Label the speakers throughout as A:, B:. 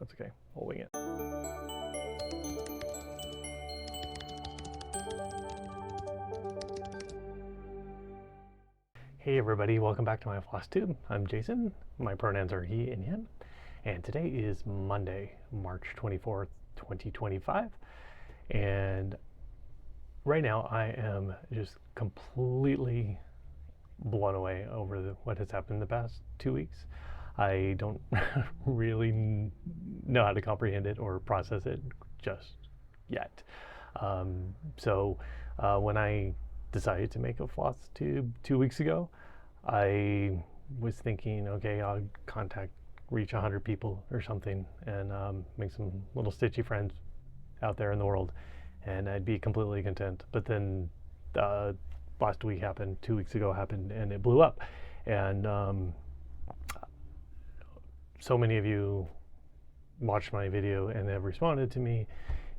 A: That's okay. We'll wing it. Hey everybody, welcome back to my Flosstube. I'm Jason. My pronouns are he and him. And today is Monday, March 24th, 2025. And right now I am just completely blown away over what has happened the past 2 weeks. I don't really know how to comprehend it or process it just yet. When I decided to make a Flosstube 2 weeks ago, I was thinking, okay, I'll reach 100 people or something and make some little stitchy friends out there in the world, and I'd be completely content. But then last week happened, 2 weeks ago happened, and it blew up. And so many of you watched my video and have responded to me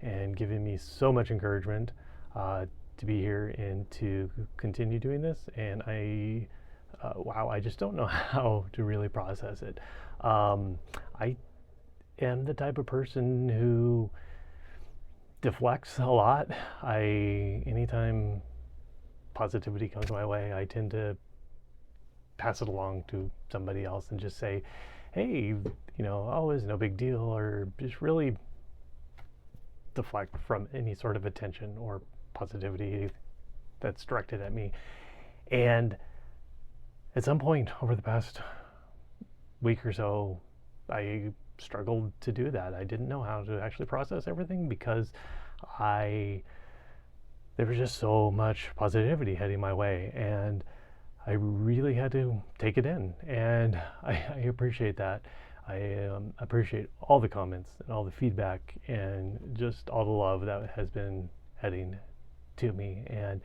A: and given me so much encouragement to be here and to continue doing this. And wow, I just don't know how to really process it. I am the type of person who deflects a lot. Anytime positivity comes my way, I tend to pass it along to somebody else and just say, hey, oh, it's no big deal, or just really deflect from any sort of attention or positivity that's directed at me. And at some point over the past week or so, I struggled to do that. I didn't know how to actually process everything because there was just so much positivity heading my way, and I really had to take it in, and I appreciate that. I appreciate all the comments and all the feedback and just all the love that has been heading to me, and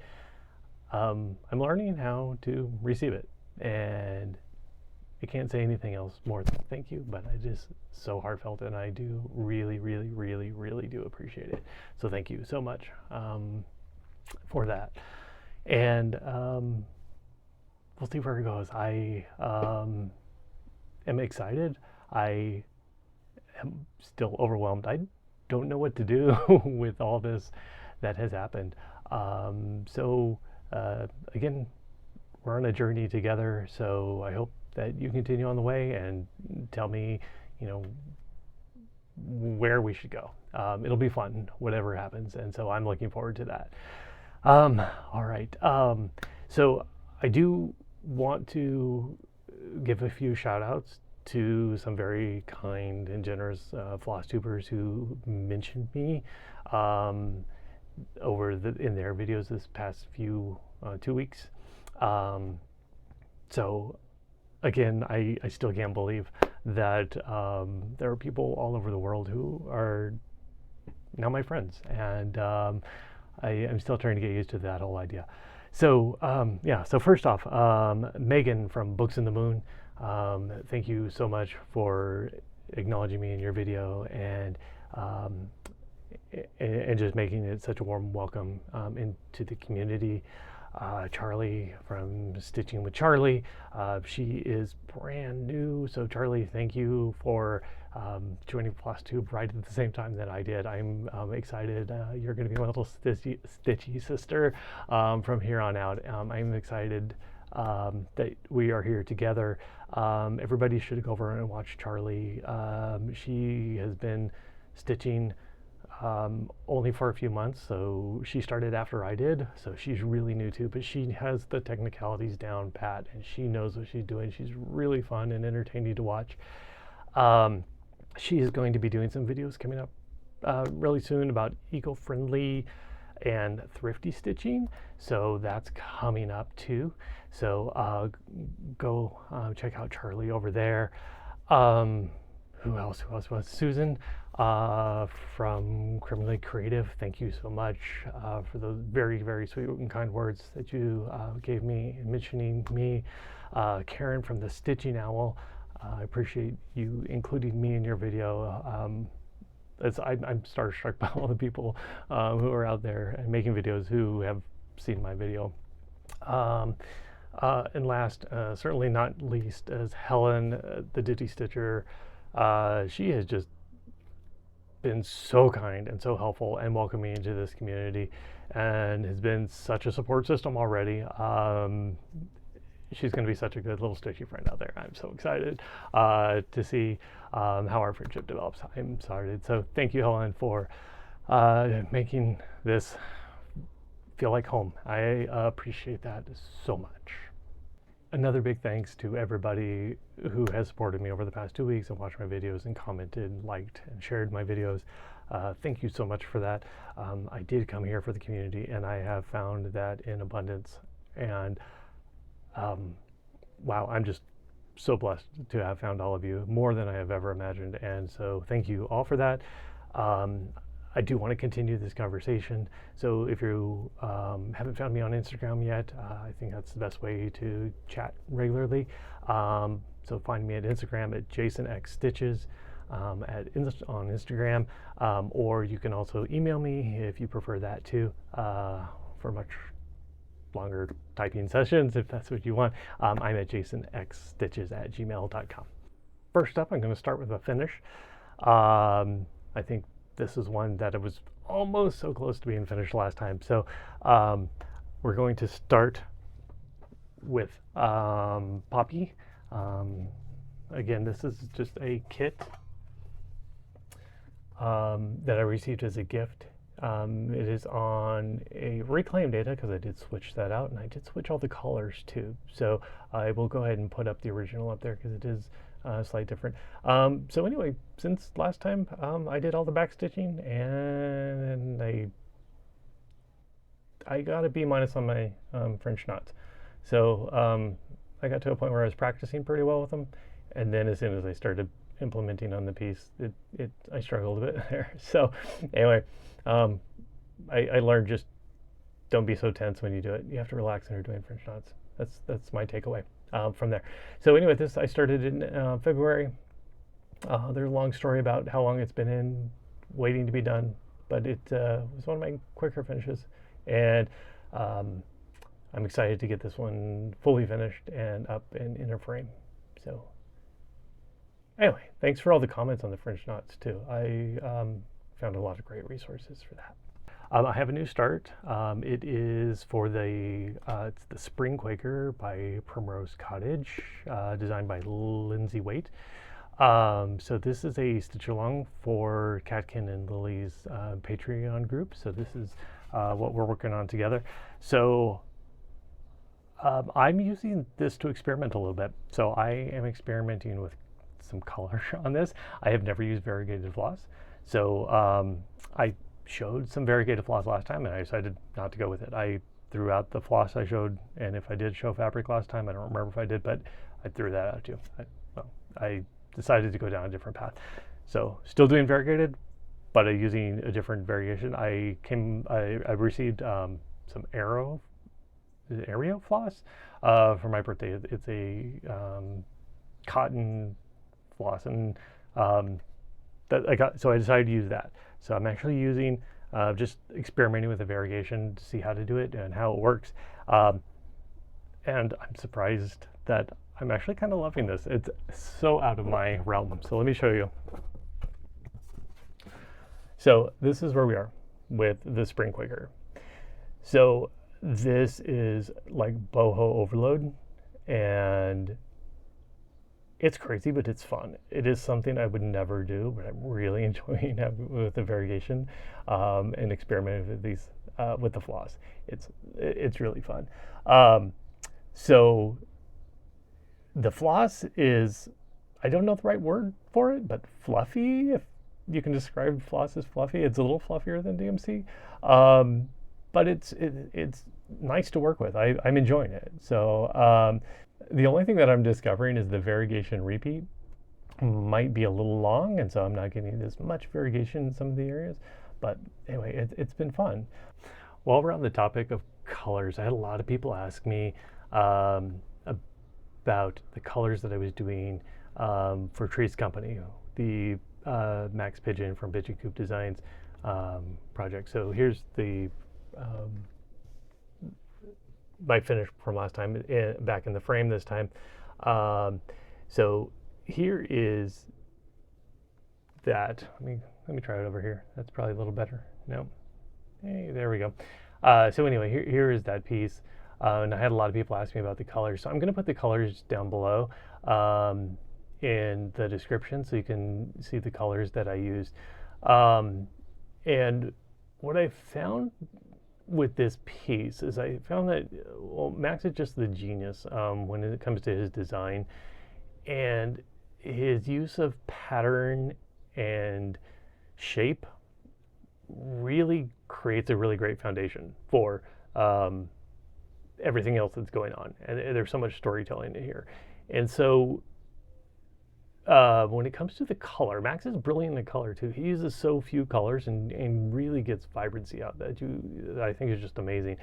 A: I'm learning how to receive it, and I can't say anything else more than thank you, but I just so heartfelt, and I do really, really, really, really do appreciate it. So thank you so much for that, and we'll see where it goes. I am excited. I am still overwhelmed. I don't know what to do with all this that has happened. Again, we're on a journey together, so I hope that you continue on the way and tell me, where we should go. It'll be fun, whatever happens, and so I'm looking forward to that. All right. So I do want to give a few shout outs to some very kind and generous Flosstubers who mentioned me in their videos this past 2 weeks. So again, I still can't believe that there are people all over the world who are now my friends, and I'm still trying to get used to that whole idea. So so first off, Megan from Books in the Moon, thank you so much for acknowledging me in your video and just making it such a warm welcome into the community. Charlie from Stitching with Charlie, she is brand new, so Charlie, thank you for joining Flosstube right at the same time that I did. I'm excited. You're going to be my little stitchy sister from here on out. I'm excited that we are here together. Everybody should go over and watch Charlie. She has been stitching only for a few months, so she started after I did, so she's really new too, but she has the technicalities down pat and she knows what she's doing. She's really fun and entertaining to watch. She is going to be doing some videos coming up really soon about eco-friendly and thrifty stitching, so that's coming up too. So go check out Charlie over there. Who else was Susan from Criminally Creative? Thank you so much for those very, very sweet and kind words that you gave me mentioning me. Karen from the Stitching Owl, I appreciate you including me in your video. I'm starstruck by all the people who are out there and making videos who have seen my video. And last, certainly not least, is Helen, the Diddy Stitcher. She has just been so kind and so helpful and welcoming into this community, and has been such a support system already. She's going to be such a good little stitchy friend out there. I'm so excited to see how our friendship develops. I'm excited. So thank you, Helen, for making this feel like home. I appreciate that so much. Another big thanks to everybody who has supported me over the past 2 weeks and watched my videos and commented, liked, and shared my videos. Thank you so much for that. I did come here for the community, and I have found that in abundance. And wow, I'm just so blessed to have found all of you, more than I have ever imagined. And so thank you all for that. I do want to continue this conversation. So if you haven't found me on Instagram yet, I think that's the best way to chat regularly. So find me at Instagram at JasonXStitches on Instagram, or you can also email me if you prefer that too, for much longer typing sessions if that's what you want. I'm at jasonxstitches@gmail.com. First up, I'm going to start with a finish. I think this is one that it was almost so close to being finished last time. So we're going to start with Poppy. Again, this is just a kit that I received as a gift. It is on a reclaimed data because I did switch that out, and I did switch all the colors too. So I will go ahead and put up the original up there because it is slightly different. So anyway, since last time I did all the back stitching, and I got a B- on my French knots. So I got to a point where I was practicing pretty well with them, and then as soon as I started implementing on the piece, I struggled a bit there. So anyway, I learned just don't be so tense when you do it. You have to relax when you're doing French knots. That's my takeaway from there. So anyway, this I started in February. There's a long story about how long it's been in, waiting to be done, but it was one of my quicker finishes, and I'm excited to get this one fully finished and up and in a frame. So anyway, thanks for all the comments on the French knots too. I found a lot of great resources for that. I have a new start. It is for it's the Spring Quaker by Primrose Cottage, designed by Lindsay Waite. So this is a stitch along for Catkin and Lillie's Patreon group. So this is what we're working on together. So I'm using this to experiment a little bit. So I am experimenting with some color on this. I have never used variegated floss. So I showed some variegated floss last time, and I decided not to go with it. I threw out the floss I showed, and if I did show fabric last time, I don't remember if I did, but I threw that out too. I decided to go down a different path. So still doing variegated, but using a different variation. I received some Aero floss for my birthday. It's a cotton floss, and that I got, so I decided to use that. So I'm actually using, just experimenting with a variegation to see how to do it and how it works. And I'm surprised that I'm actually kind of loving this. It's so out of my realm. So let me show you. So this is where we are with the Spring Quaker. So this is like boho overload, and it's crazy, but it's fun. It is something I would never do, but I'm really enjoying with the variegation and experimenting with these with the floss. It's really fun. So the floss is, I don't know the right word for it, but fluffy. If you can describe floss as fluffy, it's a little fluffier than DMC, but it's nice to work with. I'm enjoying it. So. The only thing that I'm discovering is the variegation repeat might be a little long, and so I'm not getting as much variegation in some of the areas. But anyway, it's been fun. While we're on the topic of colors, I had a lot of people ask me about the colors that I was doing for Tree's Company, the Max Pigeon from Pigeon Coop Designs project. So here's the my finish from last time, back in the frame this time. So here is that. Let me try it over here. That's probably a little better. No. Hey, there we go. So anyway, here is that piece. And I had a lot of people ask me about the colors. So I'm going to put the colors down below in the description so you can see the colors that I used. And what I found with this piece is I found that, well, Max is just the genius when it comes to his design. And his use of pattern and shape really creates a really great foundation for everything else that's going on. And there's so much storytelling in here. And so when it comes to the color, Max is brilliant in color too. He uses so few colors and really gets vibrancy out that I think is just amazing.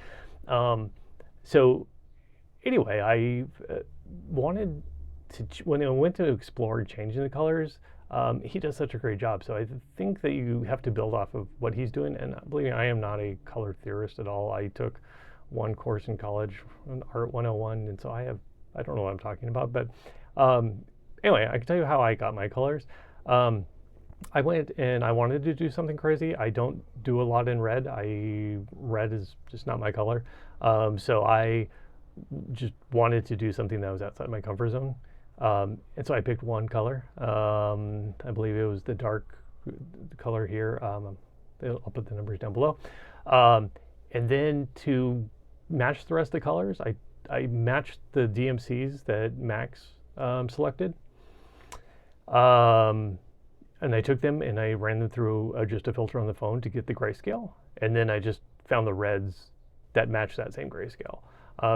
A: So anyway, I wanted to, when I went to explore changing the colors, he does such a great job. So I think that you have to build off of what he's doing. And believe me, I am not a color theorist at all. I took one course in college, an Art 101, and so I don't know what I'm talking about. But anyway, I can tell you how I got my colors. I went and I wanted to do something crazy. I don't do a lot in red. Red is just not my color. So I just wanted to do something that was outside my comfort zone. And so I picked one color. I believe it was the dark color here. I'll put the numbers down below. And then to match the rest of the colors, I matched the DMCs that Max selected. And I took them and I ran them through just a filter on the phone to get the grayscale. And then I just found the reds that match that same grayscale.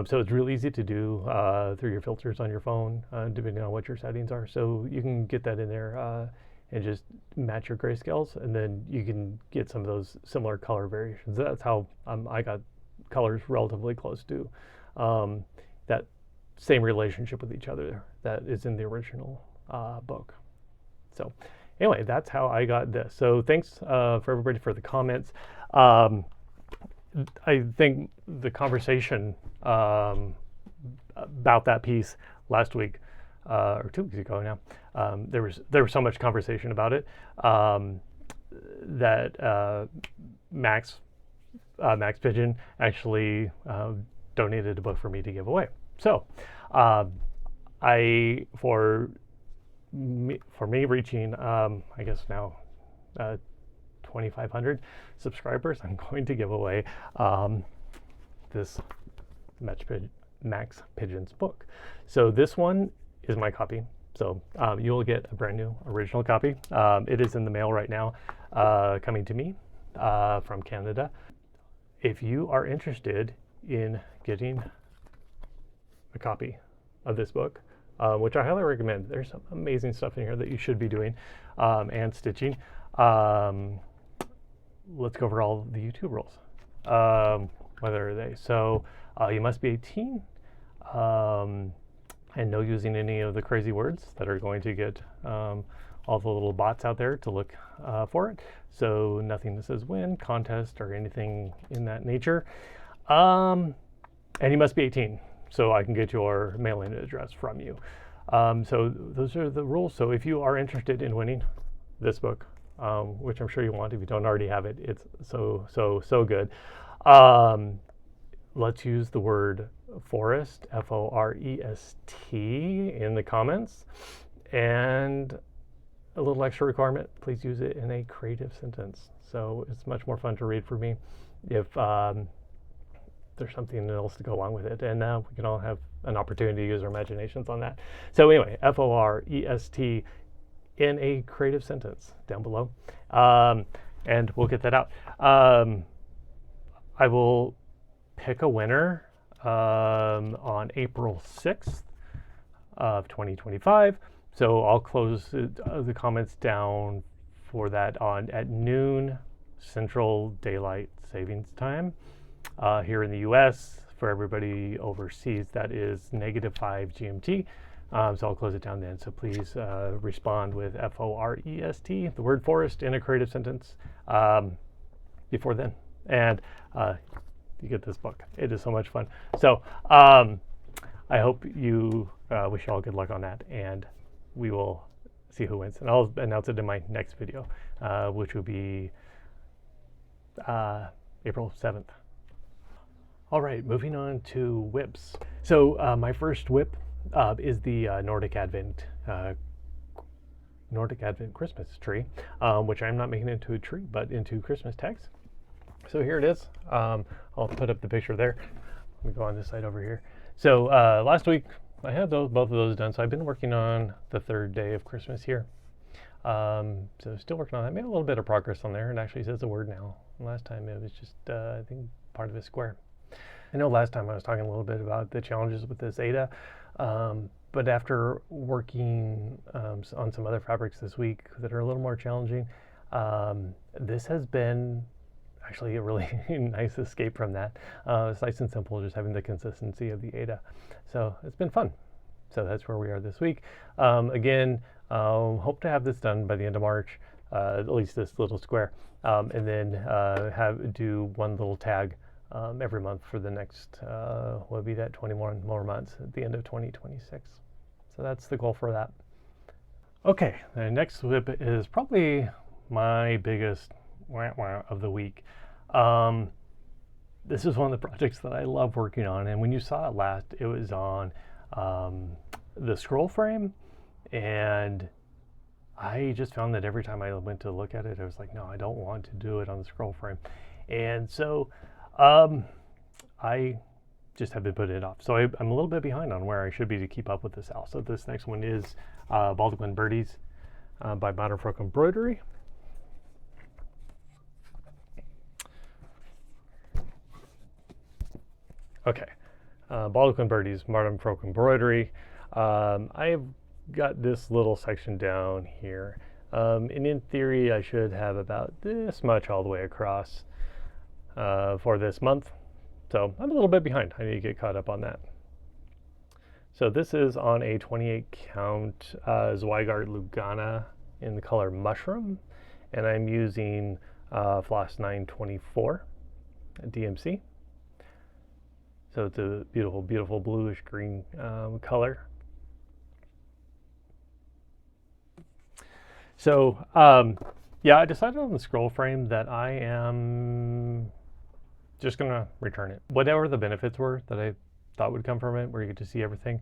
A: So it's real easy to do through your filters on your phone, depending on what your settings are. So you can get that in there and just match your grayscales, and then you can get some of those similar color variations. That's how I got colors relatively close to that same relationship with each other that is in the original book. So anyway, that's how I got this. So thanks for everybody for the comments. I think the conversation about that piece last week or 2 weeks ago now, there was so much conversation about it that Max Pigeon actually donated a book for me to give away. So for me reaching I guess now 2,500 subscribers, I'm going to give away this Max Pigeon's book. So this one is my copy. So you'll get a brand new original copy. It is in the mail right now, coming to me from Canada. If you are interested in getting a copy of this book, which I highly recommend, there's some amazing stuff in here that you should be doing, and stitching. Let's go over all the YouTube rules. What are they? So you must be 18 and no using any of the crazy words that are going to get all the little bots out there to look for it. So nothing that says win, contest, or anything in that nature. And you must be 18, so I can get your mailing address from you. So those are the rules. So if you are interested in winning this book, which I'm sure you want if you don't already have it, it's so good. Let's use the word forest, F-O-R-E-S-T, in the comments. And a little extra requirement, please use it in a creative sentence. So it's much more fun to read for me if there's something else to go along with it. And now we can all have an opportunity to use our imaginations on that. So anyway, F-O-R-E-S-T in a creative sentence down below. And we'll get that out. I will pick a winner on April 6th of 2025. So I'll close the comments down for that at noon Central Daylight Savings Time. Here in the US, for everybody overseas, that is -5 GMT. So I'll close it down then. So please respond with F-O-R-E-S-T, the word forest, in a creative sentence before then. And you get this book. It is so much fun. So I hope you wish you all good luck on that. And we will see who wins. And I'll announce it in my next video, which will be April 7th. All right, moving on to whips. So my first whip is the Nordic Advent Christmas tree, which I'm not making into a tree, but into Christmas tags. So here it is. I'll put up the picture there. Let me go on this side over here. So last week I had both of those done. So I've been working on the third day of Christmas here. So still working on that. Made a little bit of progress on there. It actually says a word now. Last time it was just, I think, part of a square. I know last time I was talking a little bit about the challenges with this Ada, but after working on some other fabrics this week that are a little more challenging, this has been actually a really nice escape from that. It's nice and simple, just having the consistency of the Ada. So it's been fun. So that's where we are this week. Again, hope to have this done by the end of March, at least this little square, and then do one little tag every month for the next, what would be that, 21 more months at the end of 2026. So that's the goal for that. Okay, the next whip is probably my biggest of the week. This is one of the projects that I love working on, and when you saw it last, it was on the scroll frame, and I just found that every time I went to look at it, I was like, no, I don't want to do it on the scroll frame. And so I just have been putting it off. So I'm a little bit behind on where I should be to keep up with this house. So this next one is Baldaquin Birdies by Baldaquin Embroidery. Okay, Baldaquin Birdies, Baldaquin Embroidery. I've got this little section down here. And in theory, I should have about this much all the way across for this month. So I'm a little bit behind. I need to get caught up on that. So this is on a 28 count Zweigart Lugana in the color Mushroom. And I'm using Floss 924 DMC. So it's a beautiful, beautiful bluish green color. So yeah, I decided on the scroll frame that I am just gonna return it. Whatever the benefits were that I thought would come from it, where you get to see everything.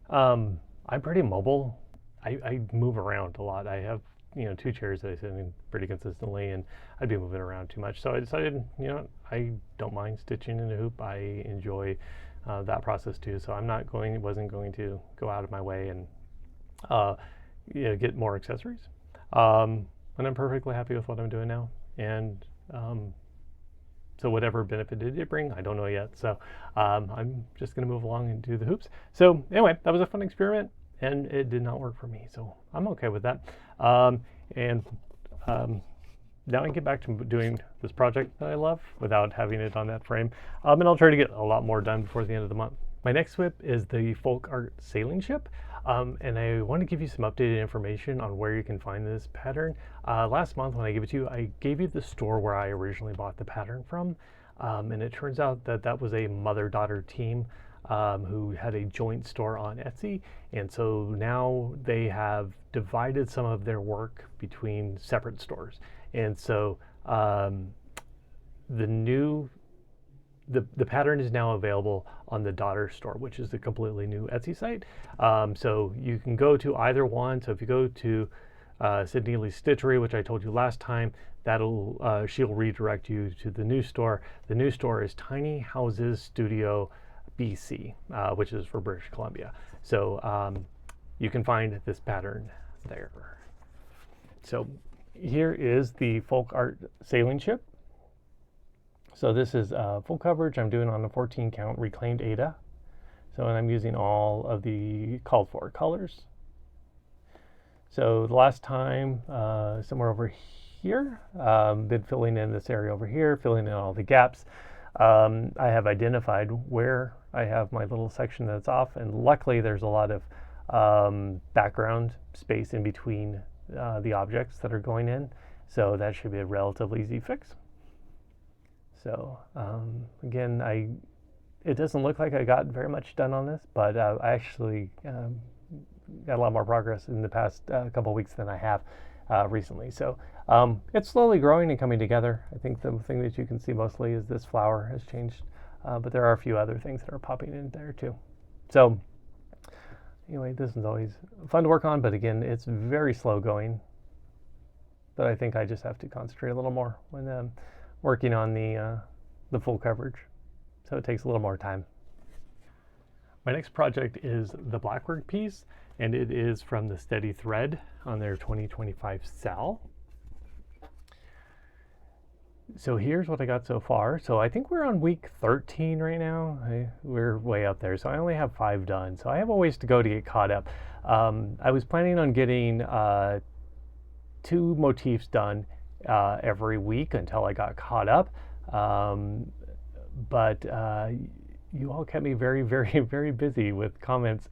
A: I'm pretty mobile. I move around a lot. I have, you know, 2 chairs that I sit in pretty consistently, and I'd be moving around too much. So I decided, you know, I don't mind stitching in a hoop. I enjoy that process too. So wasn't going to go out of my way and you know, get more accessories. And I'm perfectly happy with what I'm doing now. And so whatever benefit did it bring, I don't know yet. So I'm just going to move along and do the hoops. So anyway, that was a fun experiment, and it did not work for me. So I'm okay with that. Now I can get back to doing this project that I love without having it on that frame. And I'll try to get a lot more done before the end of the month. My next whip is the Folk Art Sailing Ship. And I want to give you some updated information on where you can find this pattern. Last month when I gave it to you, I gave you the store where I originally bought the pattern from. And it turns out that that was a mother-daughter team who had a joint store on Etsy. And so now they have divided some of their work between separate stores. And so the pattern is now available on the daughter store, which is a completely new Etsy site. So you can go to either one. So if you go to Sid Neely's Stitchery, which I told you last time, she'll redirect you to the new store. The new store is Tiny Houses Studio BC, which is for British Columbia. So you can find this pattern there. So here is the Folk Art Sailing Ship. So this is full coverage. I'm doing on the 14 count reclaimed Ada. So, and I'm using all of the called for colors. So the last time, somewhere over here, been filling in this area over here, filling in all the gaps. I have identified where I have my little section that's off, and luckily there's a lot of background space in between the objects that are going in. So that should be a relatively easy fix. So again, it doesn't look like I got very much done on this, but I actually got a lot more progress in the past couple weeks than I have recently. So it's slowly growing and coming together. I think the thing that you can see mostly is this flower has changed, but there are a few other things that are popping in there too. So anyway, this is always fun to work on, but again, it's very slow going. But I think I just have to concentrate a little more when working on the full coverage. So it takes a little more time. My next project is the Blackwork piece, and it is from the Steady Thread on their 2025 SAL. So here's what I got so far. So I think we're on week 13 right now. We're way up there. So I only have 5 done. So I have a ways to go to get caught up. I was planning on getting 2 motifs done every week until I got caught up. But you all kept me very, very, very busy with comments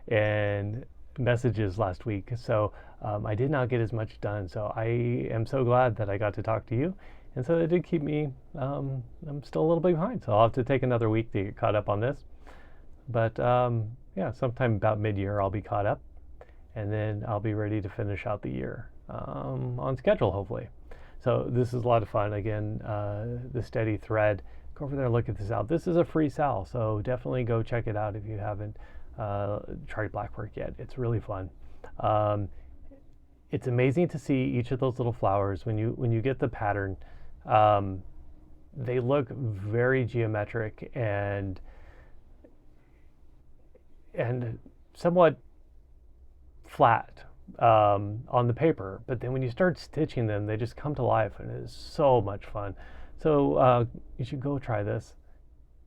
A: and messages last week. So I did not get as much done. So I am so glad that I got to talk to you. And so it did keep me, I'm still a little bit behind. So I'll have to take another week to get caught up on this. But yeah, sometime about mid-year I'll be caught up. And then I'll be ready to finish out the year on schedule, hopefully. So this is a lot of fun. Again, the Steady Thread. Go over there and look at this out. This is a free SAL, so definitely go check it out if you haven't tried Blackwork yet. It's really fun. It's amazing to see each of those little flowers when you get the pattern. They look very geometric and somewhat flat on the paper, but then when you start stitching them, they just come to life, and it is so much fun. So you should go try this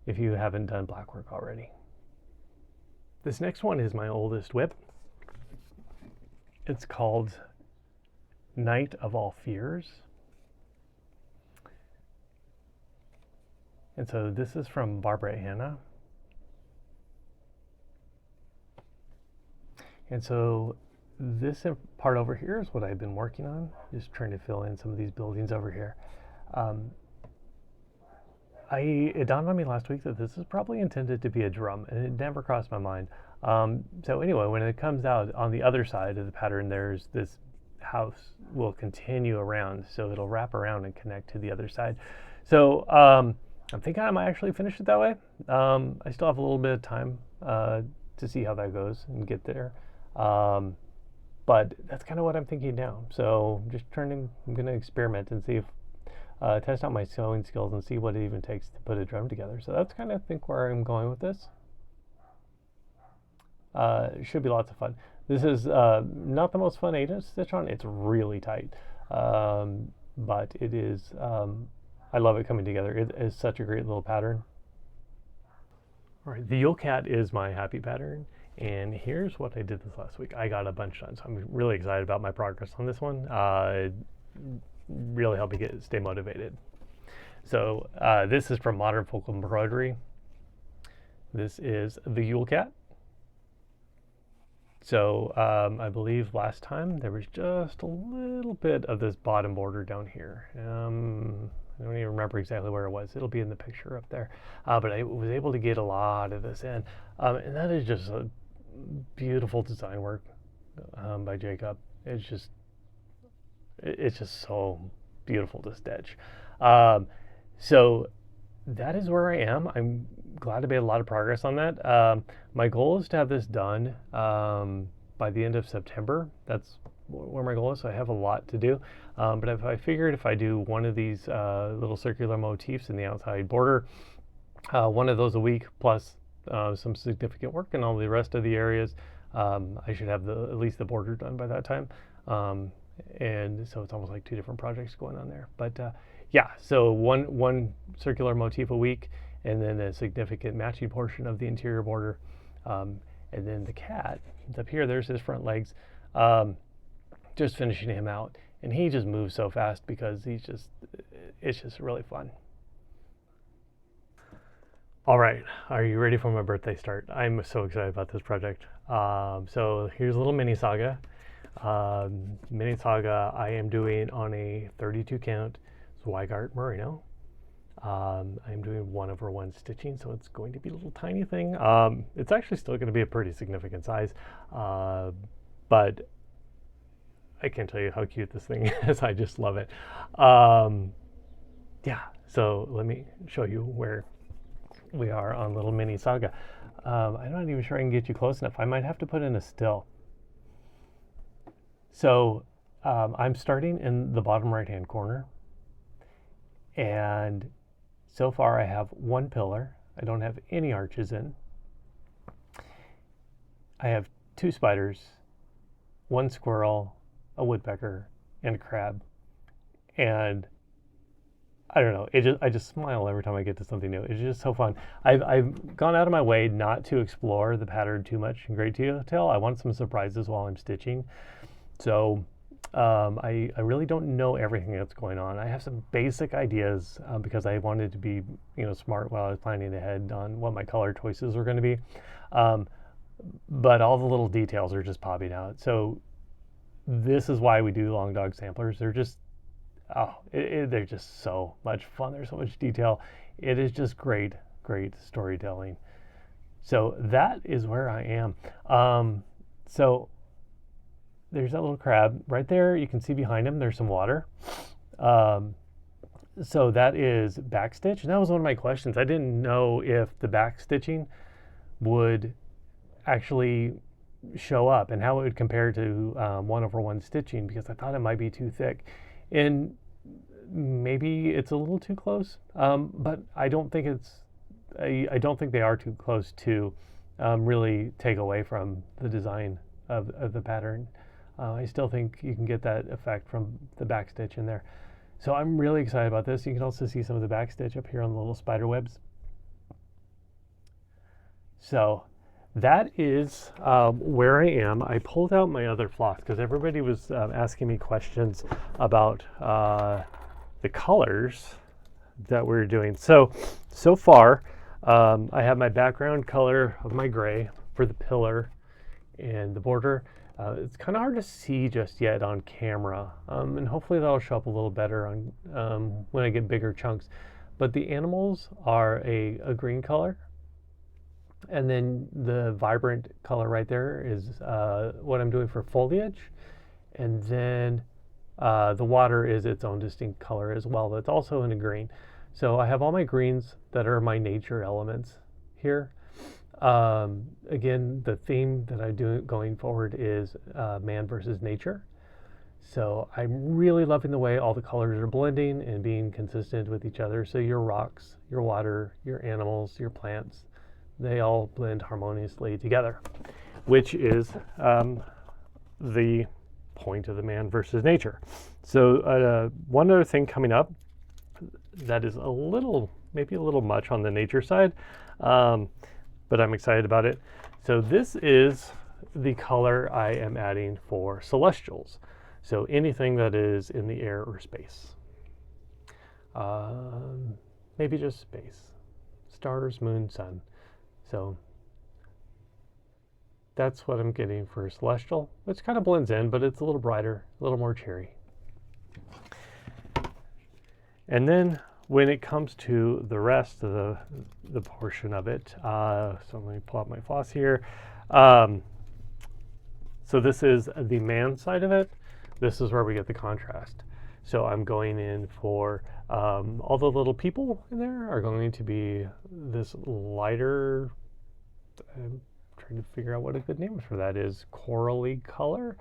A: if you haven't done Blackwork already. This next one is my oldest whip. It's called Night of All Fears. And so this is from Barbara Anna. And so this part over here is what I've been working on, just trying to fill in some of these buildings over here. It dawned on me last week that this is probably intended to be a drum, and it never crossed my mind. So anyway, when it comes out on the other side of the pattern, there's this house will continue around, so it'll wrap around and connect to the other side. So I'm thinking I might actually finish it that way. I still have a little bit of time to see how that goes and get there. But that's kind of what I'm thinking now. So I'm going to experiment and see if test out my sewing skills and see what it even takes to put a drum together. So that's kind of where I'm going with this. It should be lots of fun. This is not the most fun to stitch on. It's really tight, but it is. I love it coming together. It is such a great little pattern. All right, the Yule Cat is my happy pattern, and here's what I did this last week. I got a bunch done, so I'm really excited about my progress on this one. It really helped me stay motivated. So this is from Modern Folk Embroidery. This is the Yule Cat. So I believe last time there was just a little bit of this bottom border down here. I don't even remember exactly where it was. It'll be in the picture up there. But I was able to get a lot of this in. And that is just a beautiful design work by Jacob. It's just so beautiful to stitch. So that is where I am. I'm glad to make a lot of progress on that. My goal is to have this done by the end of September. That's where my goal is. So I have a lot to do. But if I do one of these little circular motifs in the outside border, one of those a week, plus some significant work in all the rest of the areas, I should have at least the border done by that time. And so it's almost like 2 different projects going on there. But yeah, so one circular motif a week, and then a significant matching portion of the interior border. And then the cat, up here, there's his front legs, just finishing him out. And he just moves so fast because it's just really fun. All right, are you ready for my birthday start? I'm so excited about this project. So here's a little mini saga. Mini saga I am doing on a 32 count Zweigart merino. I'm doing 1/1 stitching, so it's going to be a little tiny thing. It's actually still going to be a pretty significant size, but I can't tell you how cute this thing is. I just love it. Yeah, so let me show you where we are on little mini SAGA. I'm not even sure I can get you close enough. I might have to put in a still. So I'm starting in the bottom right hand corner, and so far I have one pillar. I don't have any arches in. I have 2 spiders, 1 squirrel, a woodpecker, and a crab. And I don't know, I just smile every time I get to something new. It's just so fun. I've gone out of my way not to explore the pattern too much in great detail. I want some surprises while I'm stitching. So I really don't know everything that's going on. I have some basic ideas because I wanted to be smart while I was planning ahead on what my color choices were going to be. But all the little details are just popping out. So this is why we do long dog samplers. They're just they're just so much fun. There's so much detail. It is just great storytelling. So that is where I am. So there's that little crab right there. You can see behind him there's some water. So that is backstitch. And that was one of my questions. I didn't know if the backstitching would actually show up and how it would compare to 1/1 stitching, because I thought it might be too thick. And maybe it's a little too close, but I don't think I don't think they are too close to really take away from the design of the pattern. I still think you can get that effect from the backstitch in there. So I'm really excited about this. You can also see some of the backstitch up here on the little spider webs. So that is where I am. I pulled out my other floss because everybody was asking me questions about the colors that we're doing. So far, I have my background color of my gray for the pillar and the border. It's kind of hard to see just yet on camera, and hopefully that'll show up a little better on when I get bigger chunks. But the animals are a green color. And then the vibrant color right there is what I'm doing for foliage. And then the water is its own distinct color as well. That's also in a green. So I have all my greens that are my nature elements here. Again, the theme that I do going forward is man versus nature. So I'm really loving the way all the colors are blending and being consistent with each other. So your rocks, your water, your animals, your plants, they all blend harmoniously together, which is the point of the man versus nature. So one other thing coming up that is maybe a little much on the nature side, but I'm excited about it. So this is the color I am adding for celestials. So anything that is in the air or space. Maybe just space. Stars, moon, sun. So that's what I'm getting for celestial, which kind of blends in, but it's a little brighter, a little more cheery. And then when it comes to the rest of the portion of it, so let me pull out my floss here. So this is the man side of it. This is where we get the contrast. So I'm going in for all the little people in there are going to be this lighter, I'm trying to figure out what a good name for that is, corally color.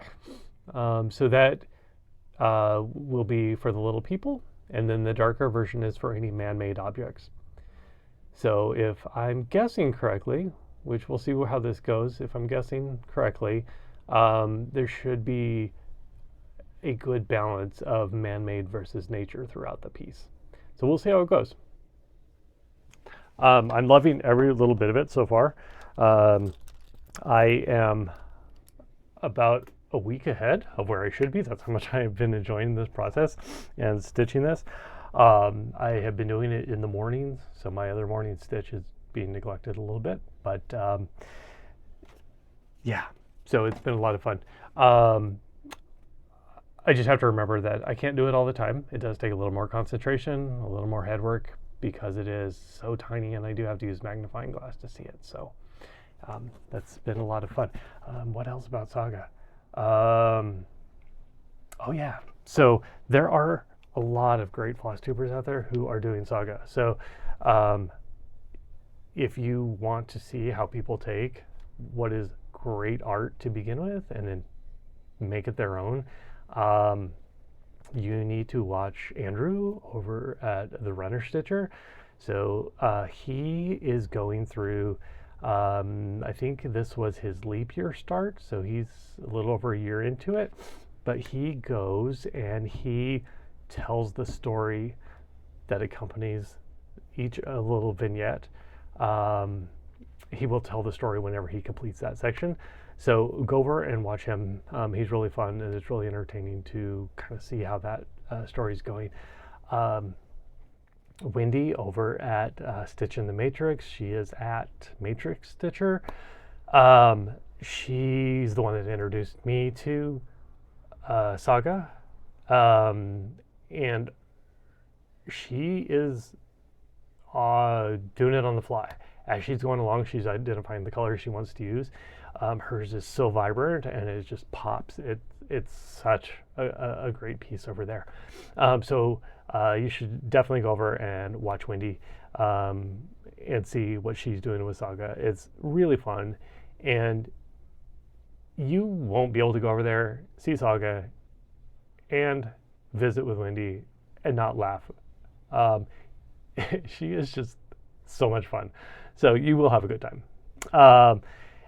A: So that will be for the little people. And then the darker version is for any man-made objects. So if I'm guessing correctly, which we'll see how this goes, if I'm guessing correctly, there should be a good balance of man-made versus nature throughout the piece. So we'll see how it goes. I'm loving every little bit of it so far. I am about a week ahead of where I should be. That's how much I've been enjoying this process and stitching this. I have been doing it in the mornings, so my other morning stitch is being neglected a little bit, but yeah, so it's been a lot of fun. I just have to remember that I can't do it all the time. It does take a little more concentration, a little more head work, because it is so tiny, and I do have to use magnifying glass to see it. So that's been a lot of fun. What else about SAGA? Oh yeah, so there are a lot of great floss tubers out there who are doing SAGA. So if you want to see how people take what is great art to begin with and then make it their own, you need to watch Andrew over at the Runner Stitcher. So he is going through, I think this was his leap year start, so he's a little over a year into it, but he goes and he tells the story that accompanies each a little vignette. He will tell the story whenever he completes that section. So go over and watch him. He's really fun, and it's really entertaining to kind of see how that story's going. Wendy over at Stitch in the Matrix, she is at Matrix Stitcher. She's the one that introduced me to SAGA, and she is doing it on the fly. As she's going along, she's identifying the colors she wants to use. Hers is so vibrant, and it just pops. It's such a great piece over there. So you should definitely go over and watch Wendy and see what she's doing with SAGA. It's really fun, and you won't be able to go over there, see SAGA, and visit with Wendy and not laugh. She is just so much fun. So you will have a good time.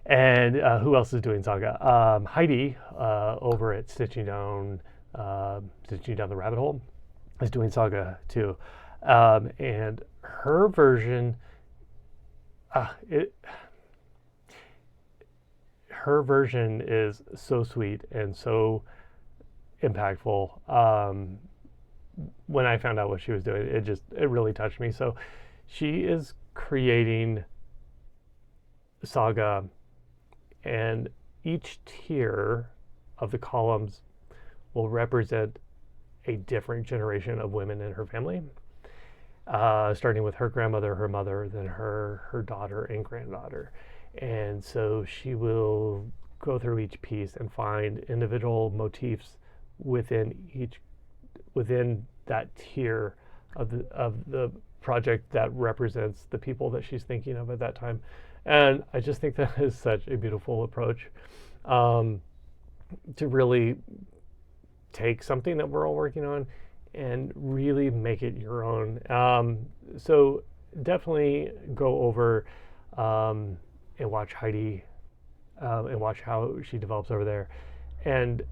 A: And who else is doing SAGA? Heidi over at Stitching Down the Rabbit Hole is doing SAGA too. And her version, her version is so sweet and so impactful. When I found out what she was doing, it really touched me. So she is creating SAGA, and each tier of the columns will represent a different generation of women in her family, starting with her grandmother, her mother, then her daughter and granddaughter. And so she will go through each piece and find individual motifs within that tier of the project that represents the people that she's thinking of at that time. And I just think that is such a beautiful approach to really take something that we're all working on and really make it your own. So definitely go over and watch Heidi and watch how she develops over there. And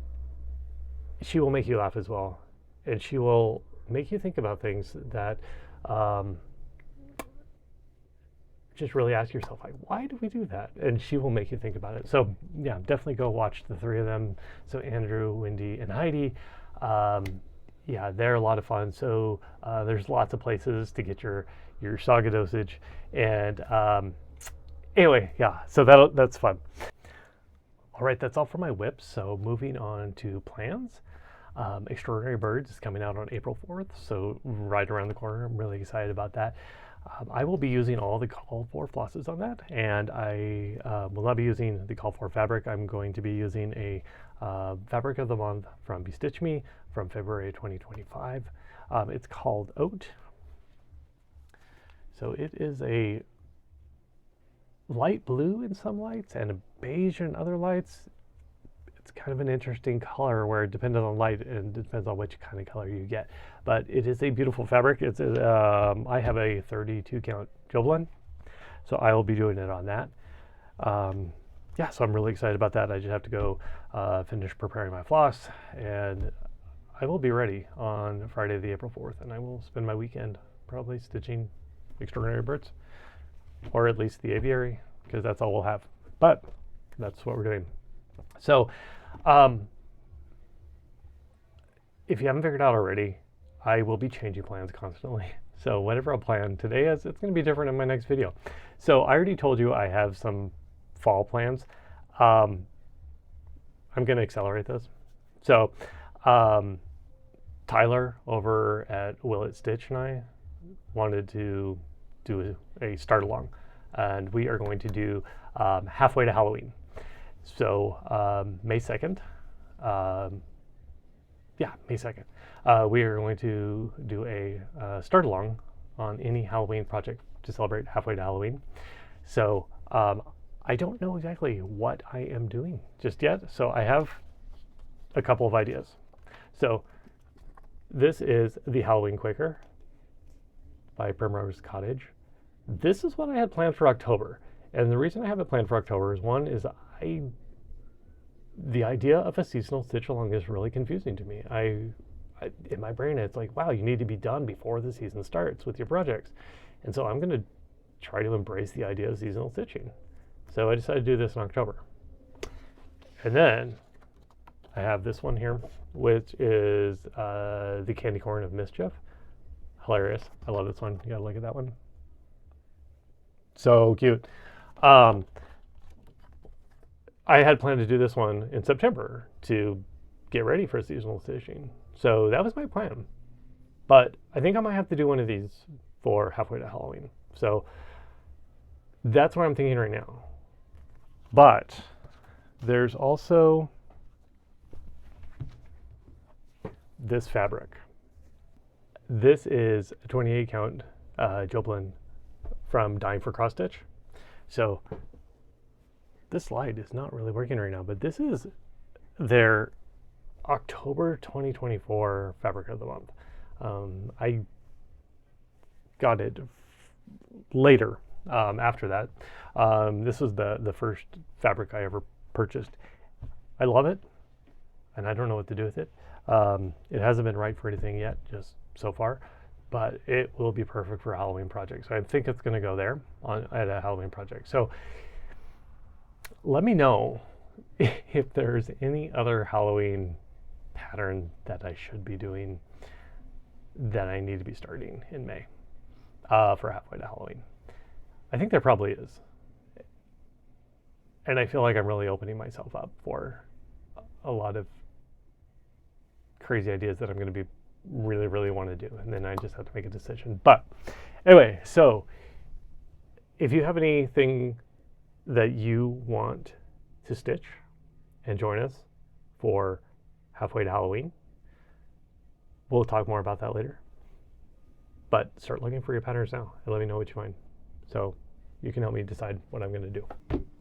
A: she will make you laugh as well. And she will make you think about things that just really ask yourself, like, why do we do that? And she will make you think about it. So yeah, definitely go watch the three of them. So Andrew, Wendy, and Heidi. Yeah, they're a lot of fun. So there's lots of places to get your SAGA dosage. And anyway, yeah, so that's fun. All right, that's all for my whips. So moving on to plans. Extraordinary Birds is coming out on April 4th, so right around the corner. I'm really excited about that. I will be using all the call for flosses on that, and I will not be using the call for fabric. I'm going to be using a fabric of the month from Bestitch Me from February 2025. It's called Oat. So it is a light blue in some lights and a beige in other lights. It's kind of an interesting color where it depends on light and it depends on which kind of color you get. But it is a beautiful fabric. It's I have a 32 count Jolakotturinn, so I will be doing it on that. Yeah, so I'm really excited about that. I just have to go finish preparing my floss, and I will be ready on Friday the April 4th, and I will spend my weekend probably stitching Extraordinary Birds, or at least the aviary, because that's all we'll have. But that's what we're doing. So if you haven't figured out already, I will be changing plans constantly. So whatever I'll plan today is, it's going to be different in my next video. So I already told you I have some fall plans. I'm going to accelerate this. So Tyler over at Will It Stitch and I wanted to do a start along, and we are going to do halfway to Halloween. So May 2nd, May 2nd, we are going to do a start along on any Halloween project to celebrate halfway to Halloween. So I don't know exactly what I am doing just yet, so I have a couple of ideas. So this is the Halloween Quaker by Primrose Cottage. This is what I had planned for October. And the reason I have it planned for October is, one is the idea of a seasonal stitch along is really confusing to me. In my brain, it's like, wow, you need to be done before the season starts with your projects. And so I'm going to try to embrace the idea of seasonal stitching. So I decided to do this in October. And then I have this one here, which is the Candy Corn of Mischief. Hilarious. I love this one. You gotta look at that one. So cute. I had planned to do this one in September to get ready for seasonal stitching. So that was my plan. But I think I might have to do one of these for halfway to Halloween. So that's what I'm thinking right now. But there's also this fabric. This is a 28 count Jolakotturinn from Dying for Cross Stitch. So this slide is not really working right now, but this is their October 2024 fabric of the month. I got it later after that. This was the first fabric I ever purchased. I love it, and I don't know what to do with it. It hasn't been right for anything yet, just so far, but it will be perfect for a Halloween project. So I think it's going to go there at a Halloween project. So let me know if there's any other Halloween pattern that I should be doing that I need to be starting in May for halfway to Halloween. I think there probably is. And I feel like I'm really opening myself up for a lot of crazy ideas that I'm going to be really want to do. And then I just have to make a decision. But anyway, so if you have anything that you want to stitch and join us for halfway to Halloween, we'll talk more about that later. But start looking for your patterns now and let me know what you find, so you can help me decide what I'm going to do.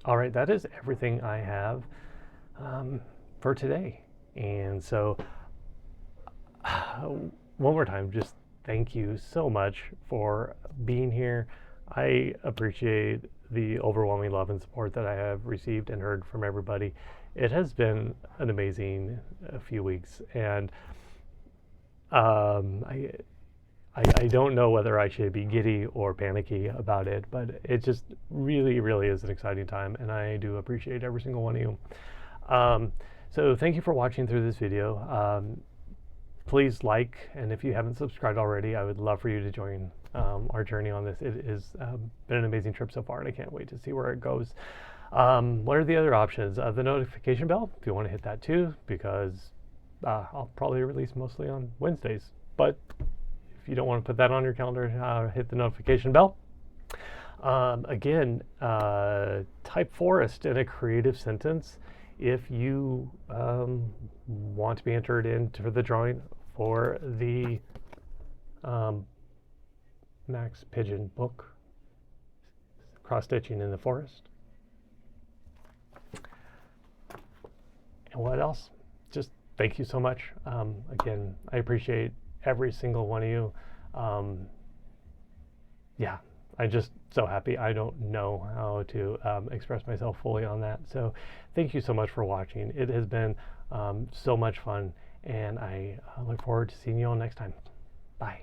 A: All right, that is everything I have for today. And so one more time, just thank you so much for being here. I appreciate the overwhelming love and support that I have received and heard from everybody. It has been an amazing few weeks, and I don't know whether I should be giddy or panicky about it, but it just really is an exciting time, and I do appreciate every single one of you. So thank you for watching through this video. Please like, and if you haven't subscribed already, I would love for you to join our journey on this. It has been an amazing trip so far, and I can't wait to see where it goes. What are the other options? The notification bell, if you want to hit that too, because I'll probably release mostly on Wednesdays. But if you don't want to put that on your calendar, hit the notification bell. Again, type forest in a creative sentence if you want to be entered into the drawing for the Max Pigeon book, Cross Stitching in the Forest. And what else? Just thank you so much. Again, I appreciate every single one of you. Yeah, I'm just so happy. I don't know how to express myself fully on that. So thank you so much for watching. It has been so much fun, and I look forward to seeing you all next time. Bye.